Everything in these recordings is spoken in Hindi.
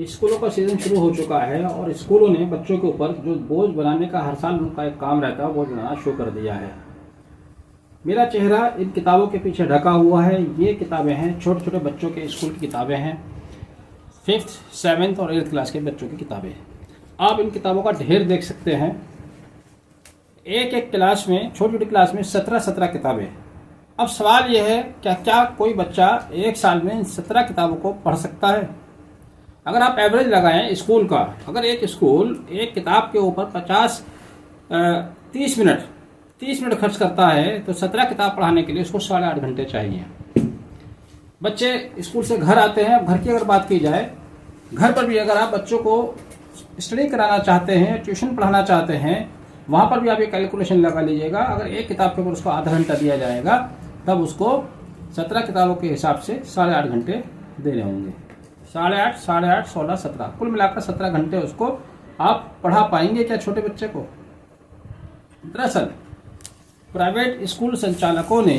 स्कूलों का सीज़न शुरू हो चुका है और स्कूलों ने बच्चों के ऊपर जो बोझ बनाने का हर साल उनका एक काम रहता है वो बनाना शुरू कर दिया है। मेरा चेहरा इन किताबों के पीछे ढका हुआ है। ये किताबें हैं, छोटे छोटे बच्चों के स्कूल की किताबें हैं, 5th, 7th और 8th क्लास के बच्चों की किताबें। आप इन किताबों का ढेर देख सकते हैं। एक एक क्लास में, छोटी छोटी क्लास में 17 किताबें। अब सवाल यह है, क्या कोई बच्चा एक साल में इन 17 किताबों को पढ़ सकता है? अगर आप एवरेज लगाएं स्कूल का, अगर एक स्कूल एक किताब के ऊपर 30 मिनट खर्च करता है तो 17 किताब पढ़ाने के लिए उसको 8.5 घंटे चाहिए। बच्चे स्कूल से घर आते हैं। घर की अगर बात की जाए, घर पर भी अगर आप बच्चों को स्टडी कराना चाहते हैं, ट्यूशन पढ़ाना चाहते हैं, वहाँ पर भी आप ये कैलकुलेशन लगा लीजिएगा। अगर एक किताब के ऊपर उसको आधा घंटा दिया जाएगा तब उसको 17 किताबों के हिसाब से 8.5 घंटे देने होंगे। 8.5, 16, 17, कुल मिलाकर 17 घंटे उसको आप पढ़ा पाएंगे क्या छोटे बच्चे को? दरअसल प्राइवेट स्कूल संचालकों ने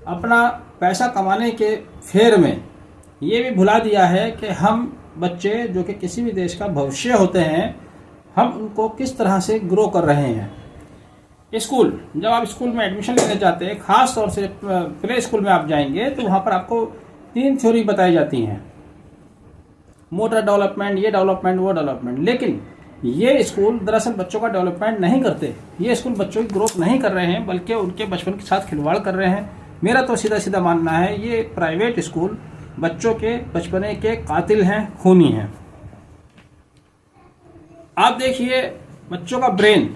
अपना पैसा कमाने के फेर में ये भी भुला दिया है कि हम बच्चे जो कि किसी भी देश का भविष्य होते हैं, हम उनको किस तरह से ग्रो कर रहे हैं। स्कूल, जब आप स्कूल में एडमिशन लेने जाते हैं, ख़ास तौर से प्ले स्कूल में आप जाएंगे तो वहाँ पर आपको 3 थ्योरी बताई जाती हैं, मोटर डेवलपमेंट, ये डेवलपमेंट, वो डेवलपमेंट। लेकिन ये स्कूल दरअसल बच्चों का डेवलपमेंट नहीं करते। ये स्कूल बच्चों की ग्रोथ नहीं कर रहे हैं, बल्कि उनके बचपन के साथ खिलवाड़ कर रहे हैं। मेरा तो सीधा सीधा मानना है ये प्राइवेट स्कूल बच्चों के बचपने के कातिल हैं, खूनी हैं। आप देखिए, बच्चों का ब्रेन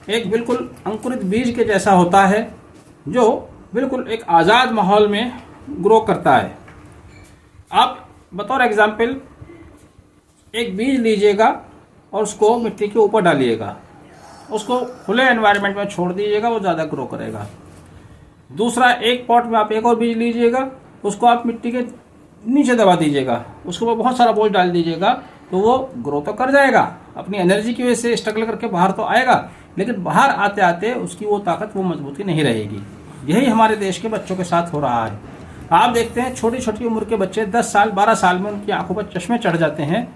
एक बिल्कुल अंकुरित बीज के जैसा होता है जो बिल्कुल एक आज़ाद माहौल में ग्रो करता है। आप बतौर एग्जाम्पल एक बीज लीजिएगा और उसको मिट्टी के ऊपर डालिएगा, उसको खुले एनवायरनमेंट में छोड़ दीजिएगा, वो ज़्यादा ग्रो करेगा। दूसरा, एक पॉट में आप एक और बीज लीजिएगा, उसको आप मिट्टी के नीचे दबा दीजिएगा, उसके ऊपर बहुत सारा बोझ डाल दीजिएगा, तो वो ग्रो तो कर जाएगा, अपनी एनर्जी की वजह से स्ट्रगल करके बाहर तो आएगा, लेकिन बाहर आते आते उसकी वो ताकत, वो मजबूती नहीं रहेगी। यही हमारे देश के बच्चों के साथ हो रहा है। आप देखते हैं छोटी छोटी उम्र के बच्चे 10 साल 12 साल में उनकी आंखों पर चश्मे चढ़ जाते हैं।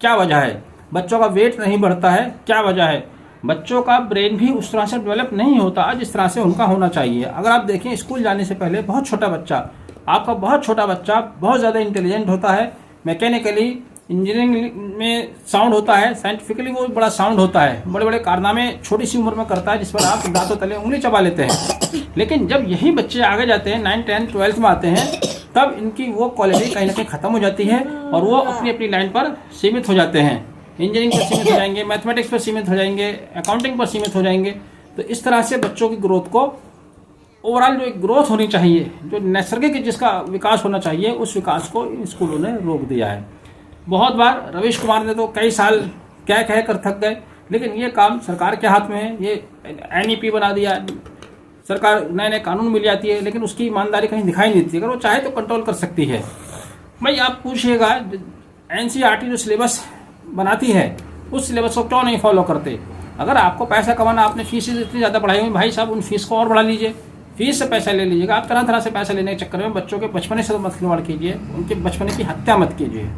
क्या वजह है? बच्चों का वेट नहीं बढ़ता है। क्या वजह है? बच्चों का ब्रेन भी उस तरह से डेवलप नहीं होता जिस तरह से उनका होना चाहिए। अगर आप देखें, स्कूल जाने से पहले बहुत छोटा बच्चा, आपका बहुत छोटा बच्चा बहुत ज़्यादा इंटेलिजेंट होता है, मैकेनिकली, इंजीनियरिंग में साउंड होता है, साइंटिफिकली वो बड़ा साउंड होता है, बड़े बड़े कारनामे छोटी सी उम्र में करता है जिस पर आप दांतों तले उंगली चबा लेते हैं। लेकिन जब यही बच्चे आगे जाते हैं, 9, 10, 12 में आते हैं, तब इनकी वो क्वालिटी कहीं ना कहीं ख़त्म हो जाती है और वो अपनी अपनी लाइन पर सीमित हो जाते हैं। इंजीनियरिंग पर सीमित हो जाएंगे, मैथमेटिक्स पर सीमित हो जाएंगे, अकाउंटिंग पर सीमित हो जाएंगे। तो इस तरह से बच्चों की ग्रोथ को, ओवरऑल जो एक ग्रोथ होनी चाहिए, जो नैसर्गिक जिसका विकास होना चाहिए, उस विकास को इन स्कूलों ने रोक दिया है। बहुत बार रवीश कुमार ने तो कई साल कह कर थक गए, लेकिन ये काम सरकार के हाथ में है। ये NEP बना दिया, सरकार नए नए कानून मिल जाती है, लेकिन उसकी ईमानदारी कहीं दिखाई नहीं देती। अगर वो चाहे तो कंट्रोल कर सकती है। भाई आप पूछिएगा, NCERT जो सिलेबस बनाती है उस सिलेबस को क्यों नहीं फॉलो करते? अगर आपको पैसा कमाना, आपने फीस इतनी ज़्यादा बढ़ाई हुई, भाई साहब उन फीस को और बढ़ा लीजिए, फीस से पैसा ले लीजिएगा। आप तरह तरह से पैसा लेने के चक्कर में बच्चों के बचपने से तो मत खिलवाड़ कीजिए, उनके बचपने की हत्या मत कीजिए।